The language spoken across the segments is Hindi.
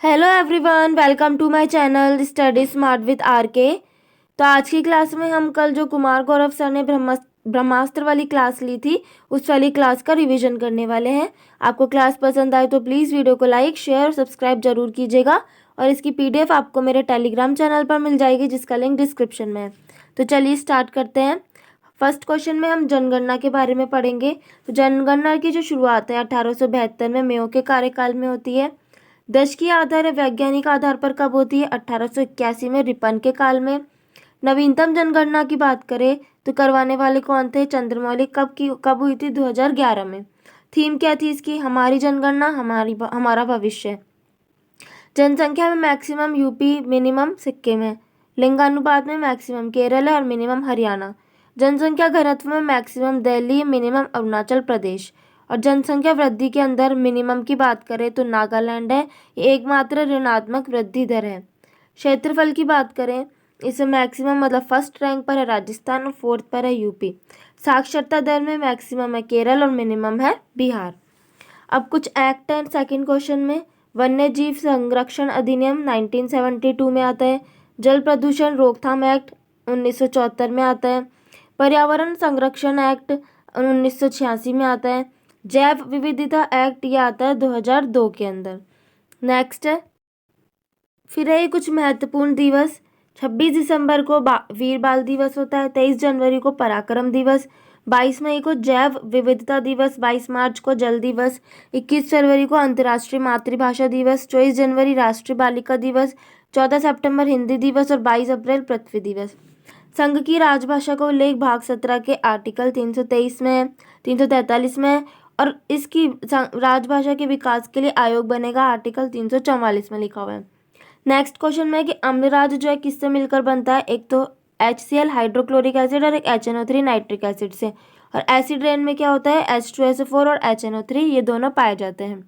Hello everyone, welcome to my channel study smart with R K. तो आज की क्लास में हम कल जो कुमार गौरव सर ने ब्रह्मास्त्र वाली क्लास ली थी उस वाली क्लास का रिवीजन करने वाले हैं। आपको क्लास पसंद आए तो प्लीज़ वीडियो को लाइक शेयर और सब्सक्राइब जरूर कीजिएगा और इसकी पीडीएफ आपको मेरे टेलीग्राम चैनल पर मिल जाएगी जिसका लिंक डिस्क्रिप्शन में है। तो चलिए स्टार्ट करते हैं। फर्स्ट क्वेश्चन में हम जनगणना के बारे में पढ़ेंगे। तो जनगणना की जो शुरुआत है 1872 में मेयो के कार्यकाल में होती है। दशकीय आधार या वैज्ञानिक आधार पर कब होती है? 1881 में रिपन के काल में। नवीनतम जनगणना की बात करें तो करवाने वाले कौन थे? चंद्रमौली। कब हुई थी? 2011 में। थीम क्या थी इसकी? हमारी जनगणना हमारा भविष्य। जनसंख्या में मैक्सिमम यूपी, मिनिमम सिक्किम है। लिंगानुपात में मैक्सिमम केरल है और मिनिमम हरियाणा। जनसंख्या घनत्व में मैक्सिमम दिल्ली, मिनिमम अरुणाचल प्रदेश। और जनसंख्या वृद्धि के अंदर मिनिमम की बात करें तो नागालैंड है। ये एकमात्र ऋणात्मक वृद्धि दर है। क्षेत्रफल की बात करें इसमें मैक्सिमम मतलब फर्स्ट रैंक पर है राजस्थान और फोर्थ पर है यूपी। साक्षरता दर में मैक्सिमम है केरल और मिनिमम है बिहार। अब कुछ एक्ट है सेकंड क्वेश्चन में। वन्य जीव संरक्षण अधिनियम 1972 में आता है। जल प्रदूषण रोकथाम एक्ट 1974 में आता है। पर्यावरण संरक्षण एक्ट 1986 में आता है। जैव विविधता एक्ट ये आता है 2002 के अंदर। नेक्स्ट है फिर है कुछ महत्वपूर्ण दिवस। 26 दिसंबर को वीर बाल दिवस होता है। 23 जनवरी को पराक्रम दिवस। 22 मई को जैव विविधता दिवस। 22 मार्च को जल दिवस। 21 फरवरी को अंतर्राष्ट्रीय मातृभाषा दिवस। 24 जनवरी राष्ट्रीय बालिका दिवस। 14 सितंबर हिंदी दिवस और 22 अप्रैल पृथ्वी दिवस। संघ की राजभाषा का उल्लेख भाग 17 के आर्टिकल 323 में है, 343 में है और इसकी राजभाषा के विकास के लिए आयोग बनेगा आर्टिकल 344 में लिखा हुआ है। नेक्स्ट क्वेश्चन में कि अम्लराज जो है किससे मिलकर बनता है? एक तो HCl हाइड्रोक्लोरिक एसिड और एक HNO3 नाइट्रिक एसिड से। और एसिड रेन में क्या होता है? H2SO4 और HNO3 ये दोनों पाए जाते हैं।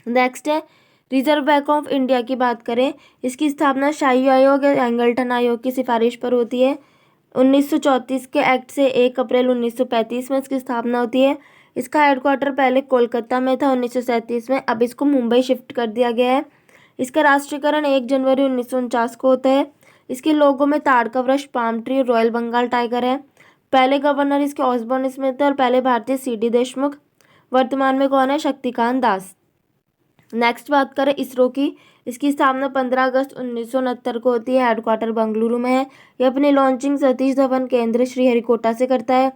नेक्स्ट है रिजर्व बैंक ऑफ इंडिया की बात करें। इसकी स्थापना शाही आयोग या एंगल्टन आयोग की सिफारिश पर होती है। 1934 के एक्ट से 1 अप्रैल 1935 में इसकी स्थापना होती है। इसका हेडक्वार्टर पहले कोलकाता में था 1937 में, अब इसको मुंबई शिफ्ट कर दिया गया है। इसका राष्ट्रीयकरण 1 जनवरी 1949 को होता है। इसके लोगों में ताड़ का वृक्ष, पाम ट्री और रॉयल बंगाल टाइगर है। पहले गवर्नर इसके ऑसबोर्न स्मिथ है और पहले भारतीय CD देशमुख। वर्तमान में कौन है? शक्तिकांत दास। नेक्स्ट बात करें इसरो की। इसकी स्थापना 15 अगस्त 1969 को होती है। हेडक्वार्टर बेंगलुरु में है। यह अपनी लॉन्चिंग सतीश धवन केंद्र श्रीहरिकोटा से करता है।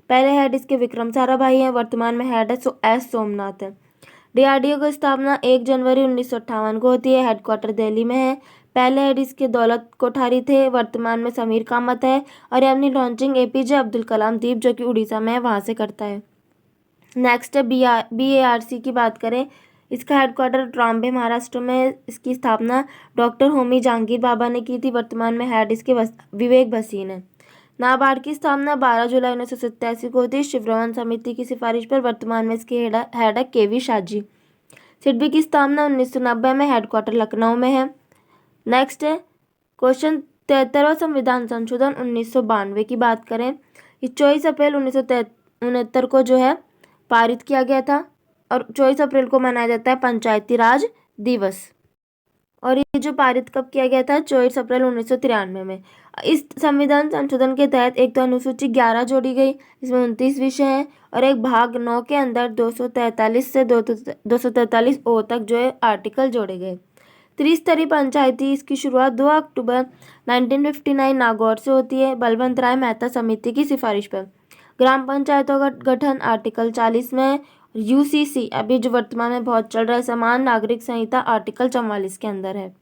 पहले हेड इसके विक्रम साराभाई हैं। वर्तमान में हेड है S सोमनाथ है। DRDO की स्थापना 1 जनवरी 1958 को होती है। हेडक्वार्टर दिल्ली में है। पहले हेड इसके दौलत कोठारी थे। वर्तमान में समीर कामत है और यह अपनी लॉन्चिंग APJ अब्दुल कलाम द्वीप जो कि उड़ीसा में है वहाँ से करता है। नेक्स्ट है BARC की बात करें। इसका हेडक्वार्टर ट्रॉम्बे महाराष्ट्र में। इसकी स्थापना डॉक्टर होमी जहांगीर बाबा ने की थी। वर्तमान में हेड इसके विवेक भसीन है। नाबार्ड की स्थापना 12 जुलाई 1987 को होती है शिवरमन समिति की सिफारिश पर। वर्तमान में इसके हेड है KV शाजी। सिडबी की स्थापना 1990 में। हेडक्वार्टर लखनऊ में है। नेक्स्ट है क्वेश्चन 73वां संविधान संशोधन 1992 की बात करें। ये 24 अप्रैल 1969 को जो है पारित किया गया था और 24 अप्रैल को मनाया जाता है पंचायती राज दिवस। और ये जो पारित कब किया गया था? 24 अप्रैल 1993 में। इस संविधान संशोधन के तहत एक तो अनुसूची 11 जोड़ी गई, इसमें 29 विषय हैं और एक भाग 9 के अंदर 243 से 243 तक जो है आर्टिकल जोड़े गए। त्रिस्तरीय पंचायती इसकी शुरुआत 2 अक्टूबर 1959 नागौर से होती है बलवंत राय मेहता समिति की सिफारिश पर। ग्राम पंचायतों का गठन आर्टिकल 40 में। UCC अभी जो वर्तमान में बहुत चल रहा है समान नागरिक संहिता आर्टिकल 44 के अंदर है।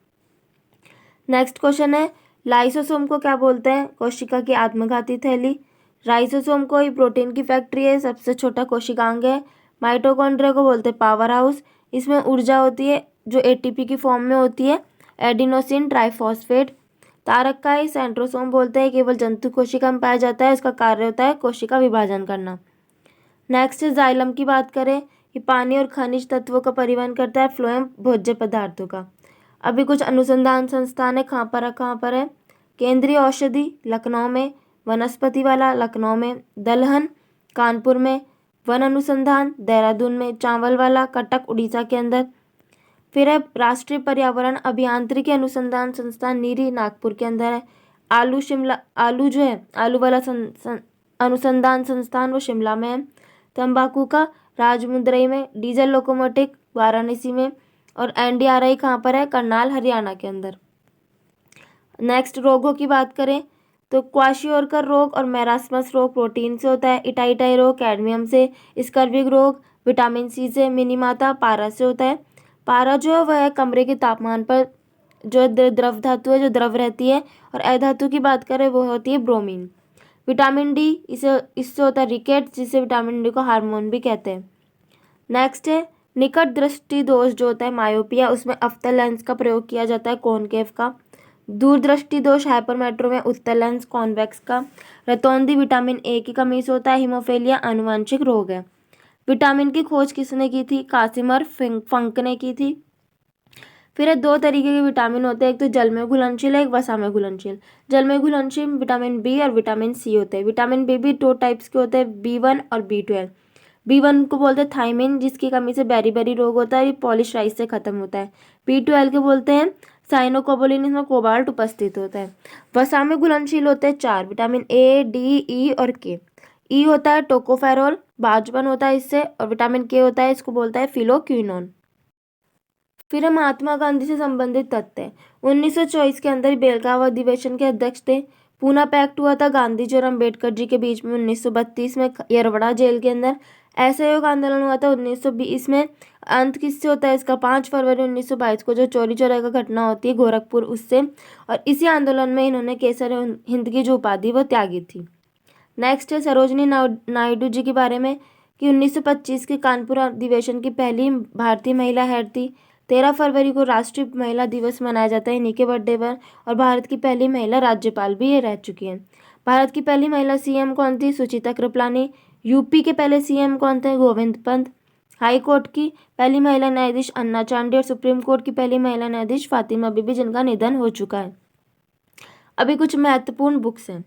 नेक्स्ट क्वेश्चन है लाइसोसोम को क्या बोलते हैं? कोशिका की आत्मघाती थैली। राइसोसोम को ही प्रोटीन की फैक्ट्री है, सबसे छोटा कोशिकांग है। माइटोकॉन्ड्रिया को बोलते हैं पावर हाउस। इसमें ऊर्जा होती है जो ATP की फॉर्म में होती है, एडिनोसिन ट्राइफॉस्फेट। तारक का ही सेंट्रोसोम बोलते हैं, केवल जंतु कोशिका में पाया जाता है। इसका कार्य होता है कोशिका विभाजन करना। नेक्स्ट जाइलम की बात करें। ये पानी और खनिज तत्वों का परिवहन करता है, फ्लोएम भोज्य पदार्थों का। अभी कुछ अनुसंधान संस्थान है, कहाँ पर है? केंद्रीय औषधि लखनऊ में, वनस्पति वाला लखनऊ में, दलहन कानपुर में, वन अनुसंधान देहरादून में, चावल वाला कटक उड़ीसा के अंदर। फिर है राष्ट्रीय पर्यावरण अभियांत्रिकी अनुसंधान संस्थान नीरी, नागपुर के अंदर है। आलू जो है आलू वाला अनुसंधान संस्थान वो शिमला में है। तंबाकू का राजमुंदरी में। डीजल लोकोमोटिव वाराणसी में। और NDRI कहाँ पर है? करनाल, हरियाणा के अंदर। नेक्स्ट रोगों की बात करें तो क्वाशियोरकर रोग और मेरास्मस रोग प्रोटीन से होता है। इटाई रोग कैडमियम से। स्कर्विक रोग विटामिन C से। मिनीमाता पारा से होता है। पारा जो है वह है कमरे के तापमान पर जो द्रव धातु है, जो द्रव रहती है। और अधातु की बात करें वो होती है ब्रोमीन। विटामिन D इससे होता है रिकेट, जिसे विटामिन D को हार्मोन भी कहते हैं। नेक्स्ट है निकट दृष्टि दोष जो होता है मायोपिया, उसमें अवतल लेंस का प्रयोग किया जाता है कॉनकेव का। दूरदृष्टि दोष हाइपरमेट्रो में उत्तल लेंस कॉन्वेक्स का। रतौंधी विटामिन A की कमी से होता है। हीमोफीलिया आनुवंशिक रोग है। विटामिन की खोज किसने की थी? कासिमर फंक ने की थी। फिर है दो तरीके के विटामिन होते हैं, एक तो जल में घुलनशील है, एक वसा में घुलनशील। जल में घुलनशील विटामिन B और विटामिन C होते हैं। विटामिन B भी दो टाइप्स के होते हैं, B1 और B12। B1 को बोलते हैं थायमिन, जिसकी कमी से बेरी रोग होता है, ये पॉलिश राइस से खत्म होता है। B12 के बोलते हैं साइनोकोबोलिन, इसमें कोबाल्ट उपस्थित होता है। वसा में घुलनशील होते हैं चार, विटामिन A, D, E और K। E होता है टोकोफेरोल, बाजपन होता है इससे। और विटामिन K होता है, इसको बोलता है फिलोक्विनोन। फिर हम महात्मा गांधी से संबंधित तथ्य। 1924 के अंदर बेलगांव अधिवेशन के अध्यक्ष थे। पूना पैक्ट हुआ था गांधी जी और अम्बेडकर जी के बीच में 1932 में यरवड़ा जेल के अंदर। असहयोग आंदोलन हुआ था 1920 में। अंत किससे होता है इसका? 5 फरवरी 1922 को जो चोरी चौराहे का घटना होती है गोरखपुर, उससे। और इसी आंदोलन में इन्होंने केसर हिंद की जो उपाधि वो त्यागी थी। नेक्स्ट है सरोजनी नायडू जी के बारे में कि 1925 के कानपुर अधिवेशन की पहली भारतीय महिला हेड थी। 13 फरवरी को राष्ट्रीय महिला दिवस मनाया जाता है इन्हीं के बर्थडे पर। और भारत की पहली महिला राज्यपाल भी ये रह चुकी हैं। भारत की पहली महिला CM कौन थी? सुचिता कृपलानी। यूपी के पहले CM कौन थे? गोविंद पंत। हाई कोर्ट की पहली महिला न्यायाधीश अन्ना चांडी। और सुप्रीम कोर्ट की पहली महिला न्यायाधीश फातिमा बीबी, जिनका निधन हो चुका है। अभी कुछ महत्वपूर्ण बुक्स हैं।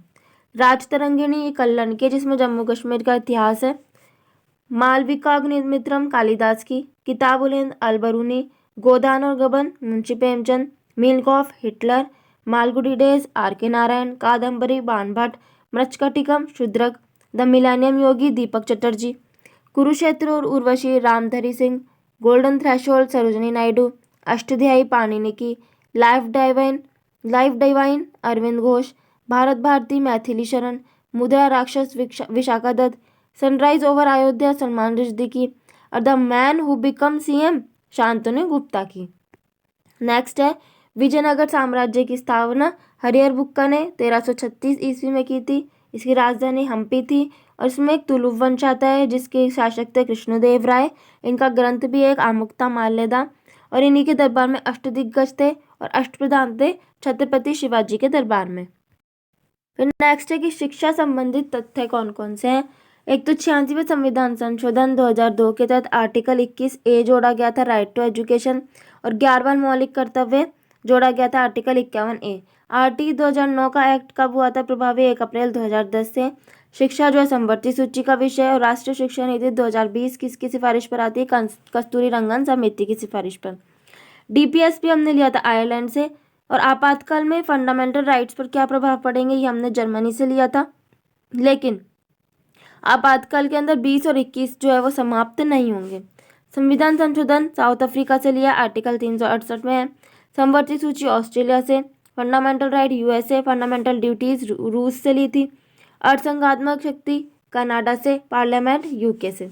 राजतरंगिणी कल्लन की, जिसमें जम्मू कश्मीर का इतिहास है। मालविकाग्निमित्रम कालिदास की। किताबुल हिंद अलबरूनी। गोदान और गबन मुंशी प्रेमचंद। मिल्कॉफ Hitler. Malgudi days RK Narayan. Kadambari Banabhatta. Mrichchhakatikam Shudraka. The millennium Yogi Deepak Chatterjee. Kurukshetra और उर्वशी रामधरी सिंह। Golden threshold Sarojini Naidu. अष्टध्यायी पाणिनि की। Life divine Aurobindo Ghosh. Bharat Bharati Maithili Sharan. Mudrarakshasa Vishakhadatta. Sunrise over Ayodhya Salman Rushdie की। और the man who become CM Shantanu Gupta की। नेक्स्ट है विजयनगर साम्राज्य की स्थापना हरिहर बुक्का ने 1336 ईस्वी में की थी। इसकी राजधानी हम्पी थी। और इसमें एक तुलुव वंश आता है, जिसके शासक थे कृष्णदेव राय। इनका ग्रंथ भी एक आमुक्ता माल्यदा। और इन्हीं के दरबार में अष्टदिग्गज थे और अष्टप्रधान थे छत्रपति शिवाजी के दरबार में। फिर नेक्स्ट है कि शिक्षा संबंधित तथ्य कौन कौन से हैं। एक तो 86वें संविधान संशोधन 2002 के तहत आर्टिकल 21A जोड़ा गया था, राइट टू एजुकेशन। और 11वां मौलिक कर्तव्य जोड़ा गया था, आर्टिकल 51A। RT 2009 का एक्ट कब हुआ था? प्रभावी 1 अप्रैल 2010 से। शिक्षा जो है समवर्ती सूची का विषय। और राष्ट्रीय शिक्षा नीति 2020 किसकी सिफारिश पर आती है? कस्तूरी रंगन समिति की सिफारिश पर। DPSP हमने लिया था आयरलैंड से। और आपातकाल में फंडामेंटल राइट्स पर क्या प्रभाव पड़ेंगे, ये हमने जर्मनी से लिया था। लेकिन आपातकाल के अंदर 20 और 21 जो है वो समाप्त नहीं होंगे। संविधान संशोधन साउथ अफ्रीका से लिया, आर्टिकल 368 में है। समवर्ती सूची ऑस्ट्रेलिया से। Fundamental right USA। Fundamental duties रूस से ली थी। अर्थसंघात्मक शक्ति कनाडा से। पार्लियामेंट UK से।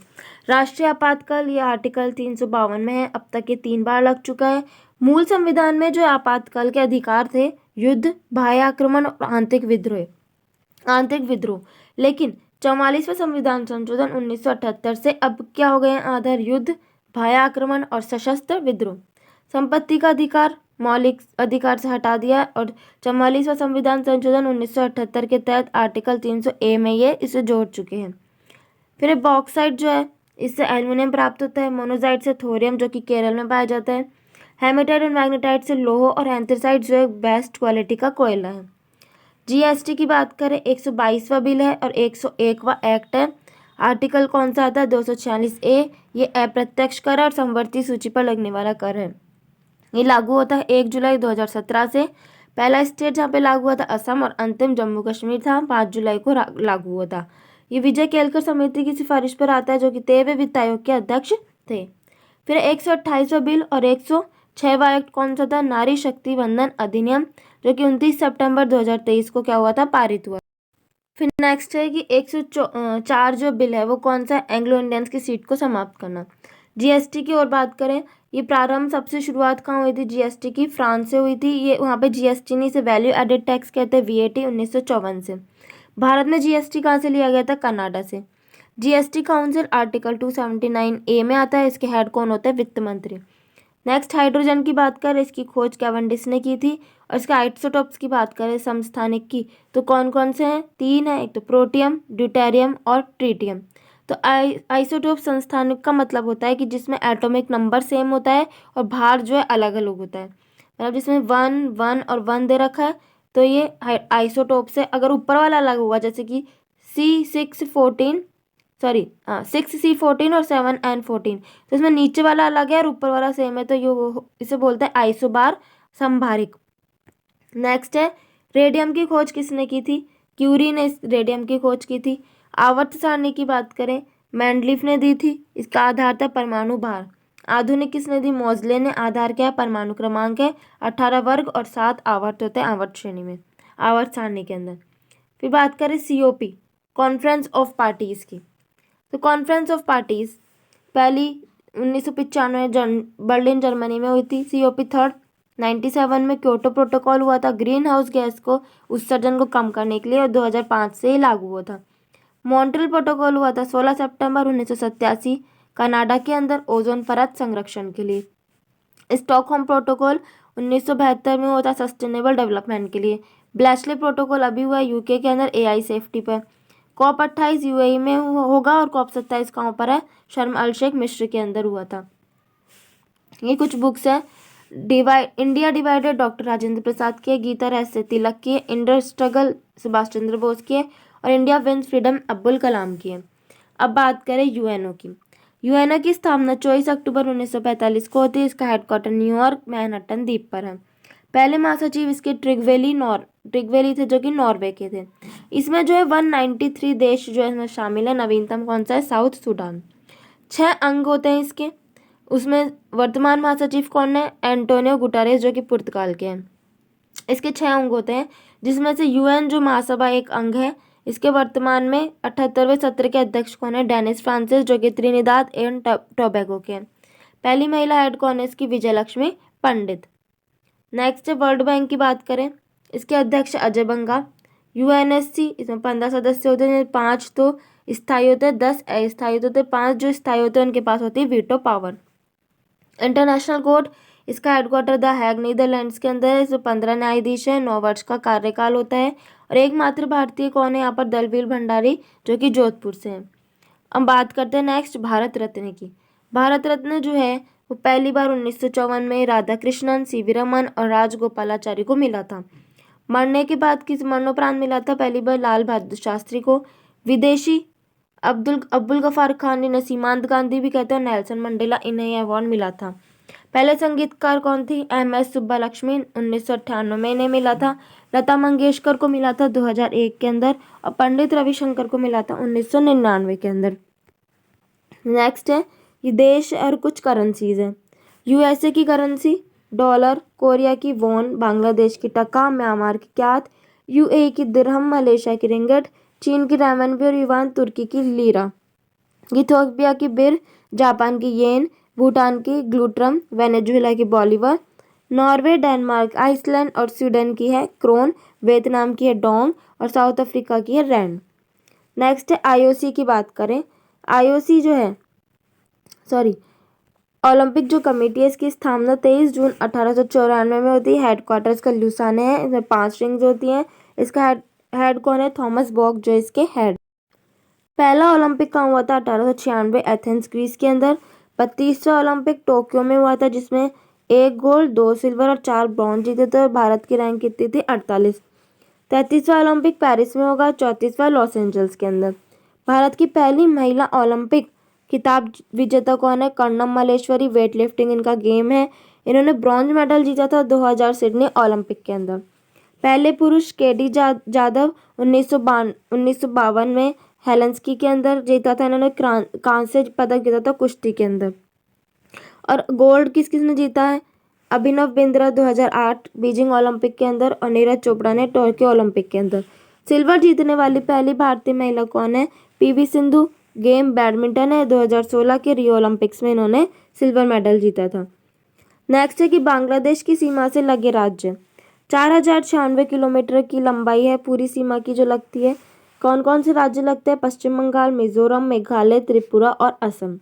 राष्ट्रीय आपातकाल ये आर्टिकल 352 में है। अब तक ये 3 बार लग चुका है। मूल संविधान में जो आपातकाल के अधिकार थे युद्ध, बाह्य आक्रमण और आंतरिक विद्रोह। लेकिन 44वें संविधान संशोधन 1978 से अब क्या हो गए हैं? आधार युद्ध, बाह्य आक्रमण और सशस्त्र विद्रोह। संपत्ति का अधिकार मौलिक अधिकार से हटा दिया। और 44वां संविधान संशोधन 1978 के तहत आर्टिकल 300A में ये इसे जोड़ चुके हैं। फिर बॉक्साइट जो है इससे एल्युमिनियम प्राप्त होता है। मोनोजाइट से थोरियम जो कि केरल में पाया जाता है। हेमेटाइट और मैग्नेटाइट से लोह। और एंथ्रेसाइट जो है बेस्ट क्वालिटी का कोयला है। GST की बात करें 122वां बिल है और 101वां एक्ट है। आर्टिकल कौन सा आता है? 246A। ये अप्रत्यक्ष कर और समवर्ती सूची पर लगने वाला कर है। ये लागू होता है 1 जुलाई 2017 से। पहला स्टेट जहाँ पे लागू हुआ था असम और अंतिम जम्मू कश्मीर था, 5 जुलाई को लागू हुआ था। ये विजय केलकर समिति की सिफारिश पर आता है, जो कि 13वें वित्त आयोग के अध्यक्ष थे। फिर 128वां बिल और 106वां एक्ट कौन सा था? नारी शक्ति वंदन अधिनियम, जो कि 29 सितंबर 2023 को क्या हुआ था? पारित हुआ। फिर नेक्स्ट है कि 104 जो बिल है वो कौन सा? एंग्लो इंडियंस की सीट को समाप्त करना। जीएसटी की ओर बात करें, ये प्रारंभ सबसे शुरुआत कहाँ हुई थी जीएसटी की? फ्रांस से हुई थी। ये वहाँ पे जीएसटी नहीं, से वैल्यू एडेड टैक्स कहते हैं, वीएटी, 1954 से। भारत में जीएसटी कहाँ से लिया गया था? कनाडा से। जीएसटी काउंसिल आर्टिकल 279A में आता है। इसके हेड कौन होते हैं? वित्त मंत्री। नेक्स्ट हाइड्रोजन की बात करें, इसकी खोज कैवेंडिश ने की थी। और इसके आइसोटोप्स की बात करें समस्थानिक की, तो कौन कौन से हैं? 3 है, एक तो प्रोटियम, ड्यूटेरियम और ट्रीटियम। तो आइसोटोप संस्थानिक का मतलब होता है कि जिसमें एटॉमिक नंबर सेम होता है और भार जो है अलग अलग होता है, मतलब जिसमें 1 1 और 1 दे रखा है तो ये आइसोटोप से। अगर ऊपर वाला अलग हुआ, जैसे कि C6C14 और 7N14, तो इसमें नीचे वाला अलग है और ऊपर वाला सेम है, तो इसे बोलते हैं आइसोबार संभारिक। नेक्स्ट है रेडियम की खोज किसने की थी? क्यूरी ने इस रेडियम की खोज की थी। आवर्त सारणी की बात करें, मैंडलीफ ने दी थी। इसका आधार था परमाणु भार। आधुनिक किसने दी? मोजले ने। आधार क्या है? परमाणु क्रमांक है। 18 वर्ग और 7 आवर्त होते हैं आवर्त श्रेणी में, आवर्त सारणी के अंदर। फिर बात करें सीओपी, कॉन्फ्रेंस ऑफ पार्टीज की, तो कॉन्फ्रेंस ऑफ पार्टीज पहली 1995 बर्लिन जर्मनी में हुई थी। सीओपी थर्ड 97 में क्योटो प्रोटोकॉल हुआ था ग्रीन हाउस गैस को उत्सर्जन को कम करने के लिए, और 2005 से लागू हुआ था। मॉन्ट्रियल प्रोटोकॉल हुआ था 16 सितंबर 1987 कनाडा के अंदर ओजोन परत संरक्षण के लिए। स्टॉकहोम प्रोटोकॉल 1972 में हुआ था सस्टेनेबल डेवलपमेंट के लिए। ब्लैशले प्रोटोकॉल अभी हुआ यूके के अंदर एआई सेफ्टी पर। COP 28 यूएई में होगा और COP 27 कहाँ पर है? शर्म अल शेख मिस्र के अंदर हुआ था। ये कुछ बुक्स है। India divided doctor Rajendra Prasad की है। गीता रहस्य तिलक की है। इंडिया स्ट्रगल सुभाष चंद्र बोस की है। और India wins freedom Abdul Kalam की है। अब बात करें यूएनओ की। यूएनओ की स्थापना 24 अक्टूबर 1945 को होती है। इसका हेडक्वार्टर न्यूयॉर्क मैनहट्टन द्वीप पर है। पहले महासचिव इसके ट्रिगवेली थे, जो कि नॉर्वे के थे। इसमें जो है 193 देश जो है इसमें शामिल है। नवीनतम कौन सा है? South Sudan. 6 अंग होते हैं इसके। उसमें वर्तमान महासचिव कौन है? एंटोनियो गुटारेस, जो कि पुर्तगाल के हैं। इसके 6 अंग होते हैं, जिसमें से यूएन जो महासभा एक अंग है। इसके वर्तमान में 78वें सत्र के अध्यक्ष कौन है? डेनिस फ्रांसिस, जो कि त्रिनिदाद एंड टोबैगो के हैं। पहली महिला हेड कौन है इसकी? विजय लक्ष्मी पंडित। नेक्स्ट वर्ल्ड बैंक की बात करें, इसके अध्यक्ष अजय बंगा। यूएनएससी इसमें 15 सदस्य होते हैं, 5 तो स्थायी होते हैं, 10 अस्थायी होते हैं। 5 जो स्थायी होते हैं उनके पास होती है वीटो पावर। इंटरनेशनल कोर्ट इसका हेडक्वार्टर द हैग नीदरलैंड्स के अंदर है। इसमें 15 न्यायाधीश है। 9 वर्ष का कार्यकाल होता है। और एकमात्र भारतीय कौन है यहाँ पर? दलवीर भंडारी, जो कि जोधपुर से है। अब बात करते हैं नेक्स्ट भारत रत्न की। भारत रत्न जो है वो पहली बार 1954 में राधा कृष्णन, सीवी रमन और राजगोपालाचारी को मिला था। मरने के बाद किस मरणोपरांत मिला था? पहली बार लाल बहादुर शास्त्री को। विदेशी अब्दुल गफार खान, इन्हें सीमांत गांधी भी कहते हैं, नेल्सन मंडेला, इन्हें अवार्ड मिला था। पहले संगीतकार कौन थी? MS सुब्बालक्ष्मी, 1998 में इन्हें मिला था। लता मंगेशकर को मिला था 2001 के अंदर। और पंडित रविशंकर को मिला था 1999 के अंदर। नेक्स्ट है ये देश और कुछ करेंसीज हैं। यूएसए की करेंसी डॉलर, कोरिया की वॉन, बांग्लादेश की टका, म्यांमार की क्यात, यूएई की दिरहम, मलेशिया की रिंगट, चीन की रेमनबी और युवान, तुर्की की लीरा, इथियोपिया की बिर, जापान की येन, भूटान की ग्लूट्रम, वेनेजुएला की बॉलीवर, नॉर्वे, डेनमार्क, आइसलैंड और स्वीडन की है क्रोन, वियतनाम की है डोंग और साउथ अफ्रीका की है रैंड। नेक्स्ट है आईओसी की बात करें। आईओसी जो है ओलंपिक जो कमेटी है इसकी स्थापना 23 जून 1894 में होती है। हेडक्वार्टर इसका लुसाने है। इसमें 5 रिंग्स होती हैं। इसका हेड कौन है? थॉमस बॉक, जो इसके हेड। पहला ओलंपिक कहाँ हुआ था? 1896 एथेंस ग्रीस के अंदर। 32वां ओलंपिक टोक्यो में हुआ था, जिसमें 1 गोल्ड, 2 सिल्वर और 4 ब्रॉन्ज जीते थे। और भारत की रैंक कितनी थी? 48। 33वां ओलंपिक पेरिस में होगा। 34वां लॉस एंजल्स के अंदर। भारत की पहली महिला ओलंपिक खिताब विजेता कौन है? कर्णम मल्लेश्वरी, वेट लिफ्टिंग इनका गेम है। इन्होंने ब्रॉन्ज मेडल जीता था 2000 सिडनी ओलंपिक के अंदर। पहले पुरुष केडी जाधव 1952 में हेलेंस्की के अंदर जीता था। इन्होंने कांस्य पदक जीता था कुश्ती के अंदर। और गोल्ड किसने जीता है? अभिनव बिंद्रा 2008 बीजिंग ओलंपिक के अंदर और नीरज चोपड़ा ने टोक्यो ओलंपिक के अंदर। सिल्वर जीतने वाली पहली भारतीय महिला कौन है? पीवी सिंधु। गेम बैडमिंटन है। 2016 के रियो ओलंपिक्स में इन्होंने सिल्वर मेडल जीता था। नेक्स्ट है कि बांग्लादेश की सीमा से लगे राज्य। 4096 किलोमीटर की लंबाई है पूरी सीमा की जो लगती है। कौन कौन से राज्य लगते हैं? पश्चिम बंगाल, मिजोरम, मेघालय, त्रिपुरा और असम।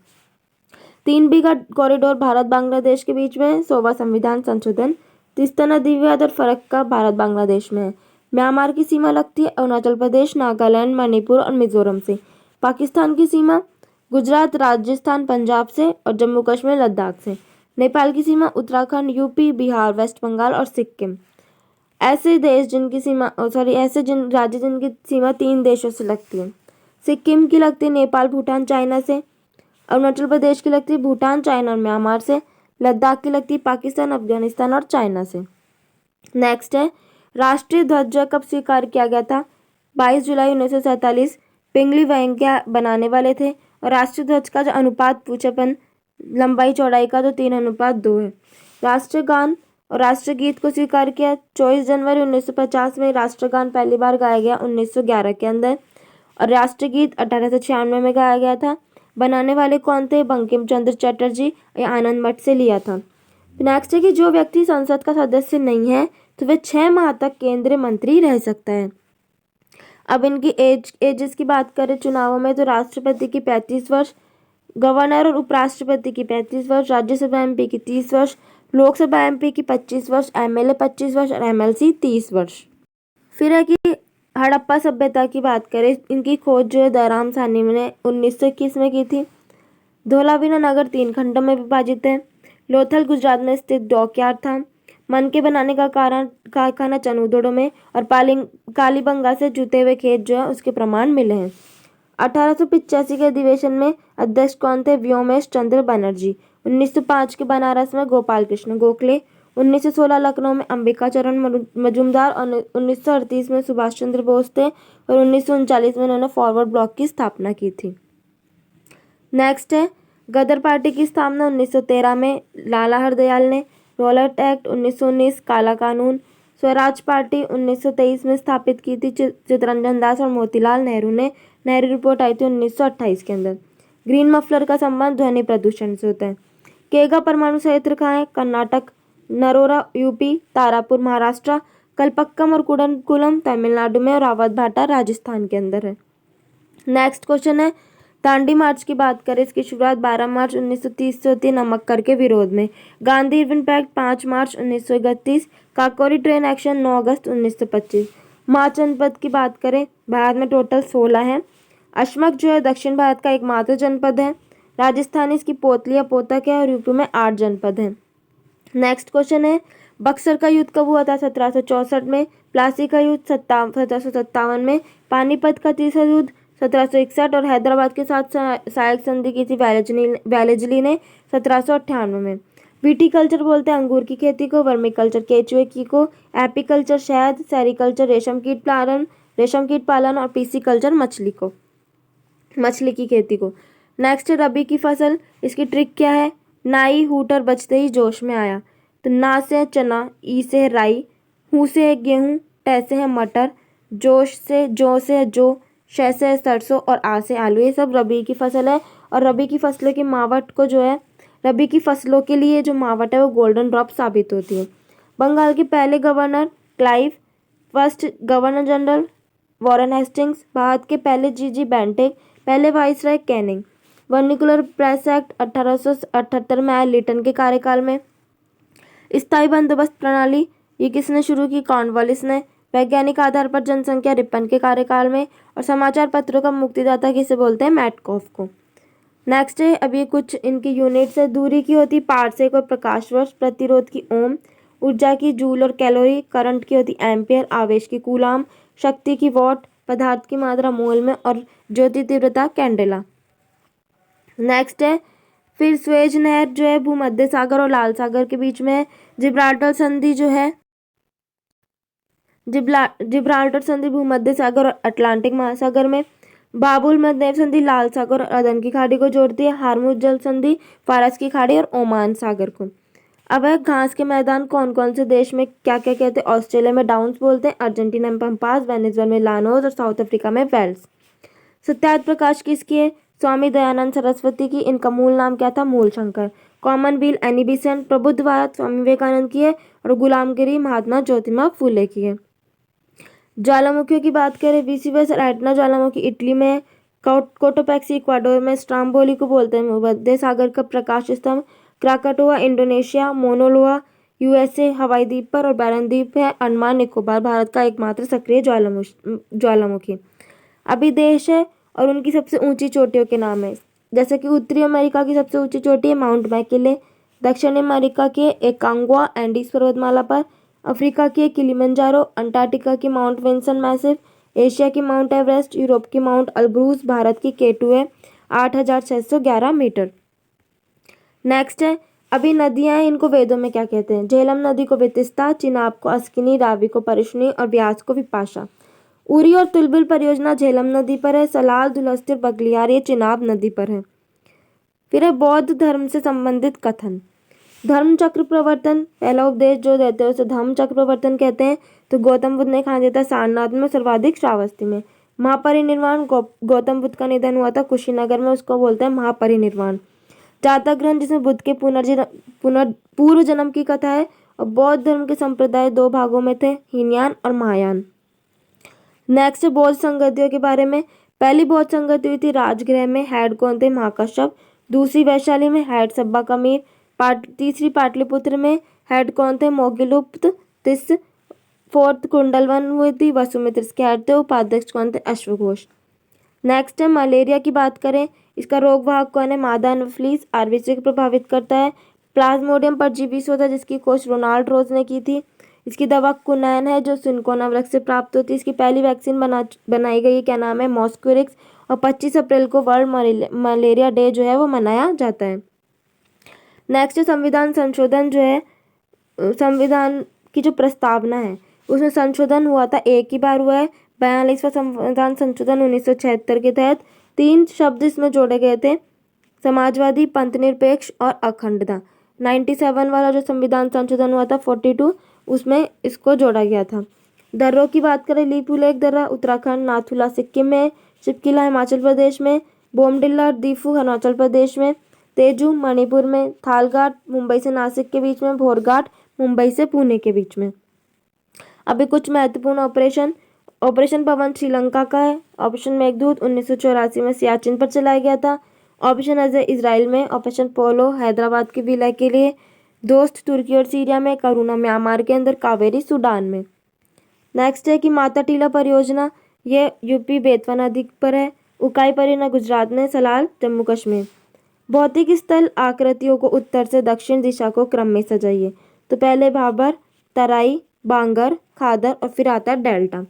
3 बीघा कॉरिडोर भारत बांग्लादेश के बीच में। 100वां संविधान संशोधन। तीस्ता नदी विवाद और फरक्का भारत बांग्लादेश में है। म्यांमार की सीमा लगती है अरुणाचल प्रदेश, नागालैंड, मणिपुर और मिजोरम से। पाकिस्तान की सीमा गुजरात, राजस्थान, पंजाब से और जम्मू कश्मीर, लद्दाख से। नेपाल की सीमा उत्तराखंड, यूपी, बिहार, वेस्ट बंगाल और सिक्किम। ऐसे राज्य जिनकी सीमा 3 देशों से लगती है। सिक्किम की लगती है नेपाल, भूटान, चाइना से। अरुणाचल प्रदेश की लगती है भूटान, चाइना और म्यांमार से। लद्दाख की लगती है पाकिस्तान, अफगानिस्तान और चाइना से। नेक्स्ट है राष्ट्रीय ध्वज कब स्वीकार किया गया था? 22 जुलाई 1947। पिंगली वेंकैया बनाने वाले थे। और राष्ट्रीय ध्वज का जो अनुपात पूछे अपन लंबाई चौड़ाई का तो 3:2 है। राष्ट्रगान और राष्ट्रगीत को स्वीकार किया 24 जनवरी 1950 में। राष्ट्रगान पहली बार गाया गया 1911 के अंदर और राष्ट्रगीत 1896 में गाया गया था। बनाने वाले कौन थे? बंकिम चंद्र चटर्जी। ये आनंद मठ से लिया था। नेक्स्ट है कि जो व्यक्ति संसद का सदस्य नहीं है तो वह 6 माह तक केंद्रीय मंत्री रह सकता है। अब इनकी एजेस की बात करें चुनावों में तो राष्ट्रपति की 35 वर्ष, गवर्नर और उपराष्ट्रपति की 35 वर्ष, राज्यसभा एमपी की 30 वर्ष, लोकसभा एमपी की 25 वर्ष, एमएलए 25 वर्ष और एमएलसी 30 वर्ष। फिर है कि हड़प्पा सभ्यता की बात करें, इनकी खोज जो है दयाराम साहनी ने 1921 में की थी। धोलावीरा नगर 3 खंडों में विभाजित है। लोथल गुजरात में स्थित डॉकयार्ड था। मन के बनाने का कारखाना चनूदड़ों में और कालीबंगा से जुते हुए खेत जो है उसके प्रमाण मिले हैं। 1885 के अधिवेशन में अध्यक्ष कौन थे? व्योमेश चंद्र बनर्जी। 1905 के बनारस में गोपाल कृष्ण गोखले। 1916 लखनऊ में अंबिका चरण मजूमदार और 1938 में सुभाष चंद्र बोस थे और 1939 में उन्होंने फॉरवर्ड ब्लॉक की स्थापना की थी। नेक्स्ट है गदर पार्टी की स्थापना 1913 में लाला हरदयाल ने। रॉलेट एक्ट 1919, काला कानून। स्वराज पार्टी 1923 में स्थापित की थी चित्तरंजन दास और मोतीलाल नेहरू ने। नेहरू रिपोर्ट आई थी 1928 के अंदर। ग्रीन मफलर का संबंध ध्वनि प्रदूषण से होता है। केगा परमाणु संयंत्र कहाँ है? कर्नाटक। नरोरा यूपी, तारापुर महाराष्ट्र, कलपक्कम और कुडनकुलम तमिलनाडु में और रावत भाटा राजस्थान के अंदर है। नेक्स्ट क्वेश्चन है दांडी मार्च की बात करें, इसकी शुरुआत 12 मार्च 1930 से होती है नमक कर के विरोध में। गांधी इरविन पैक्ट 5 मार्च 1931। काकोरी ट्रेन एक्शन 9 अगस्त 1925। मार्च जनपद की बात करें, भारत में टोटल 16 है। अशमक जो है दक्षिण भारत का एकमात्र जनपद है। राजस्थान इसकी पोतली या पोतक है और यूपी में 8 जनपद हैं। नेक्स्ट क्वेश्चन है बक्सर का युद्ध कब हुआ था? 1764 में। प्लासी का युद्ध 1757 में। पानीपत का तीसरा युद्ध 1761 और हैदराबाद के साथ सहायक संधि की थी वेलेजली ने 1798 में। विटीकल्चर बोलते हैं अंगूर की खेती को, वर्मी कल्चर केचुए की को, एपीकल्चर शहद, सेरिकल्चर रेशम कीट पालन और पीसीकल्चर मछली की खेती को। नेक्स्ट रबी की फसल, इसकी ट्रिक क्या है? नाई हूटर बजते ही जोश में आया। तो ना से है चना, ई से है राई, हूँ से है गेहूँ, टे से है मटर, जो से है जो, श से है सरसों और आ से आलू। ये सब रबी की फसल है। और रबी की फसलों की मावट को जो है रबी की फसलों के लिए जो मावट है वो गोल्डन ड्रॉप साबित होती है। बंगाल के पहले governor Clive, first governor general Warren Hastings, Bharat के पहले जी बेंटिक, पहले viceroy Canning. Vernacular press act 1878 में आया लिटन के कार्यकाल में। स्थायी बंदोबस्त प्रणाली ये किसने शुरू की? कॉर्नवालिस ने। वैज्ञानिक आधार पर जनसंख्या रिपन के कार्यकाल में। और समाचार पत्रों का मुक्तिदाता किसे बोलते हैं? मैटकॉफ को। नेक्स्ट है अभी कुछ इनकी यूनिट्स है। दूरी की होती पारसेक और प्रकाश वर्ष, प्रतिरोध की ओम, ऊर्जा की जूल और कैलोरी, करंट की होती एम्पियर, आवेश की कूलाम, शक्ति की वॉट, पदार्थ की मात्रा मोल में और ज्योति तीव्रता कैंडेला। नेक्स्ट है फिर स्वेज नहर जो है भूमध्य सागर और लाल सागर के बीच में है। जिब्राल्टर संधि जो है जिब्राल्टर संधि भूमध्य सागर और अटलांटिक महासागर में। बाबुल मध्य संधि लाल सागर और अदन की खाड़ी को जोड़ती है। हार्मुज जल संधि फारस की खाड़ी और ओमान सागर को। अब है घास के मैदान कौन कौन से देश में क्या क्या कहते हैं। ऑस्ट्रेलिया में डाउन्स बोलते हैं, अर्जेंटीना में पम्पास, वेनेजुएला में लानोस और साउथ अफ्रीका में वेल्स। सत्याग्रह प्रकाश किसकी है। स्वामी दयानंद सरस्वती की। इनका मूल नाम क्या था, मूलशंकर। Commonwealth Annie Besant. प्रबुद्ध भारत स्वामी विवेकानंद की है और गुलामगिरी महात्मा ज्योतिबा फूले की है। ज्वालामुखियों की बात करें, वेसुवियस और एटना ज्वालामुखी इटली में, कोटोपैक्सी इक्वाडोर में, स्ट्राम्बोली को बोलते हैं भूमध्य सागर का प्रकाश स्तंभ, क्राकाटोआ इंडोनेशिया, मोनोलोआ यूएसए हवाई द्वीप पर और बैरन द्वीप है अंडमान निकोबार भारत का एकमात्र सक्रिय ज्वालामुखी। अभी देश है और उनकी सबसे ऊंची चोटियों के नाम है, जैसे कि उत्तरी अमेरिका की सबसे ऊंची चोटी है माउंट मैकिले, दक्षिण अमेरिका के एकांग्वा एंडीज पर्वतमाला पर, अफ्रीका की किलिमंजारो, अंटार्कटिका की माउंट विंसन मैसिव, एशिया की माउंट एवरेस्ट, यूरोप की माउंट अल्ब्रूज, भारत की केटू है 8,611 मीटर। नेक्स्ट है, अभी नदियां हैं, इनको वेदों में क्या कहते हैं। झेलम नदी को वितिस्ता, चिनाब को अस्किनी, रावी को परिशुनी और व्यास को विपाशा। उरी और तुलबिल परियोजना झेलम नदी पर है। सलाल, धुलस्ती और बगलियार ये चिनाब नदी पर है। फिर है बौद्ध धर्म से संबंधित कथन। धर्म चक्र प्रवर्तन, पहला उपदेश जो देते हैं उसे धम्म चक्र प्रवर्तन कहते हैं। तो गौतम बुद्ध ने कहा देता सारनाथ में, सर्वाधिक श्रावस्ती में। महापरिनिर्वाण, गौतम बुद्ध का निधन हुआ था कुशीनगर में, उसको बोलते हैं महापरिनिर्वाण। जातक ग्रंथ जिसमें बुद्ध के पूर्व जन्म की कथा है। और बौद्ध धर्म के संप्रदाय दो भागों में थे, हीनयान और महायान। नेक्स्ट बौद्ध संगतियों के बारे में। पहली बौद्ध संगति हुई थी राजगृह में, हेड कौन थे, महाकश्यप। दूसरी वैशाली में, हेड सब्बा कमीर। तीसरी पाटलिपुत्र में, हेड कौन थे, मोगिलुप्त। फोर्थ कुंडलवन हुई थी, वसुमित्र के हेड थे। उपाध्यक्ष कौन थे, अश्वघोष। नेक्स्ट है मलेरिया की बात करें, इसका रोगवाहक कौन है, मादा एनोफिलीज। आरबीसी को प्रभावित करता है। प्लाज्मोडियम परजीवी से होता है, जिसकी खोज रोनाल्ड रोज ने की थी। इसकी दवा कुनैन है जो सिनकोना वृक्ष से प्राप्त होती है। इसकी पहली वैक्सीन बनाई गई, क्या नाम है, मॉस्क्यूरिक्स। और 25 अप्रैल को वर्ल्ड मलेरिया डे जो है वो मनाया जाता है। नेक्स्ट संविधान संशोधन जो है, संविधान की जो प्रस्तावना है उसमें संशोधन हुआ था, एक ही बार हुआ है। 42वां संविधान संशोधन 1976 के तहत 3 शब्द इसमें जोड़े गए थे, समाजवादी, पंथनिरपेक्ष और अखंडता। 97 वाला जो संविधान संशोधन हुआ था 42, उसमें इसको जोड़ा गया था। दर्रों की बात करें, लिपुलेख दर्रा उत्तराखंड, नाथुला सिक्किम में, शिवकिला हिमाचल प्रदेश में, बोमडिल्ला और दीफू हिमाचल प्रदेश में, तेजू मणिपुर में, थालघाट मुंबई से नासिक के बीच में, भोरघाट मुंबई से पुणे के बीच में। अभी कुछ महत्वपूर्ण ऑपरेशन पवन श्रीलंका का है। ऑपरेशन मेघदूत 1984 में सियाचिन पर चलाया गया था। ऑपरेशन अजय इजराइल में। ऑपरेशन पोलो हैदराबाद के विलय के लिए। दोस्त तुर्की और सीरिया में। करुणा म्यांमार के अंदर। कावेरी सूडान में। नेक्स्ट है कि माता टीला परियोजना, ये यूपी बेतवा नदी पर है। उकाई परियोजना गुजरात में। सलाल जम्मू कश्मीर। भौतिक स्थल आकृतियों को उत्तर से दक्षिण दिशा को क्रम में सजाइए। तो पहले भाबर, तराई, बांगर, खादर और फिर आता है डेल्टा।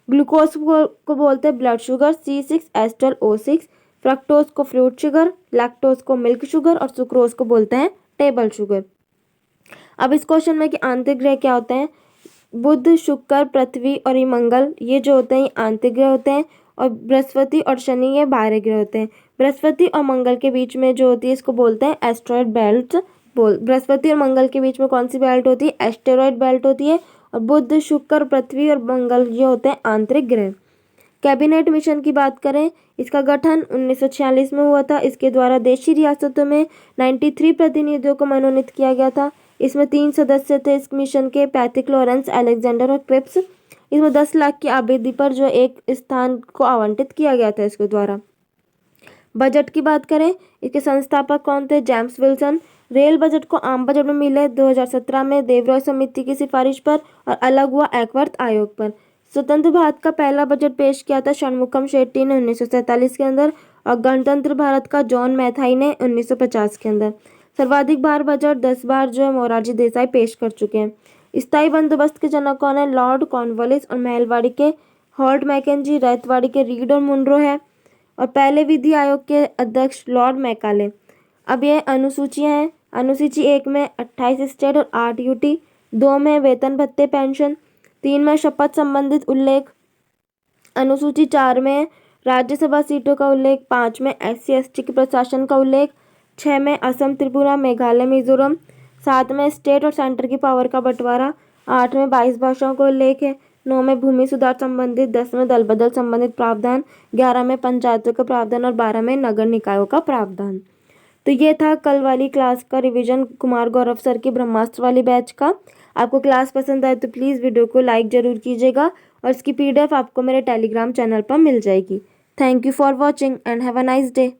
ग्लूकोज को बोलते हैं ब्लड शुगर, C6H12O6। फ्रक्टोज को फ्रूट शुगर, लैक्टोज को मिल्क शुगर और सुक्रोज को बोलते हैं टेबल शुगर। अब इस क्वेश्चन में कि आंतरिक ग्रह क्या होते हैं, बुध, शुक्र, पृथ्वी और ये मंगल, ये जो होते हैं ये आंतरिक ग्रह होते हैं। और बृहस्पति और शनि ये बाहरी ग्रह होते हैं। बृहस्पति और मंगल के बीच में जो होती है इसको बोलते हैं एस्टेरॉयड बेल्ट। बृहस्पति और मंगल के बीच में कौन सी बेल्ट होती है, एस्टेरॉयड बेल्ट होती है। और बुध, शुक्र, पृथ्वी और मंगल ये होते हैं आंतरिक ग्रह। कैबिनेट मिशन की बात करें, इसका गठन 1946 में हुआ था। इसके द्वारा देशी रियासतों में 93 प्रतिनिधियों को मनोनीत किया गया था। इसमें 3 सदस्य थे इस मिशन के, पैथिक, लॉरेंस, अलेक्जेंडर और क्रिप्स। इसमें 10 लाख की आबादी पर जो एक स्थान को आवंटित किया गया था इसके द्वारा। बजट की बात करें, इसके संस्थापक कौन थे, जेम्स विल्सन। रेल बजट को आम बजट में मिले 2017 में देवरॉय समिति की सिफारिश पर और अलग हुआ एकवर्थ आयोग पर। स्वतंत्र भारत का पहला बजट पेश किया था षणमुखम शेट्टी ने 1947 के अंदर और गणतंत्र भारत का जॉन मैथाई ने 1950 के अंदर। सर्वाधिक बार बजट 10 बार जो है मोरारजी देसाई पेश कर चुके हैं। स्थायी बंदोबस्त के जनक कौन है, लॉर्ड कॉर्नवालिस और महलवाड़ी के हॉल्ट मैकेंजी, रैतवाड़ी के रीड और मुनरो है। और पहले विधि आयोग के अध्यक्ष लॉर्ड मैकाले। अब ये अनुसूचियाँ हैं। अनुसूची 1 में 28 स्टेट और 8 यूटी, 2 में वेतन भत्ते पेंशन, 3 में शपथ संबंधित उल्लेख, अनुसूची 4 में राज्यसभा सीटों का उल्लेख, 5 में SC/ST के प्रशासन का उल्लेख, 6 में असम, त्रिपुरा, मेघालय, मिजोरम, 7 में स्टेट और सेंटर की पावर का बंटवारा, 8 में 22 भाषाओं का उल्लेख है, 9 में भूमि सुधार संबंधित, 10 में दल बदल संबंधित प्रावधान, 11 में पंचायतों का प्रावधान और 12 में नगर निकायों का प्रावधान। तो ये था कल वाली क्लास का रिवीजन कुमार गौरव सर की ब्रह्मास्त्र वाली बैच का। आपको क्लास पसंद आए तो प्लीज़ वीडियो को लाइक ज़रूर कीजिएगा और इसकी PDF आपको मेरे टेलीग्राम चैनल पर मिल जाएगी। Thank you for watching and have a nice day.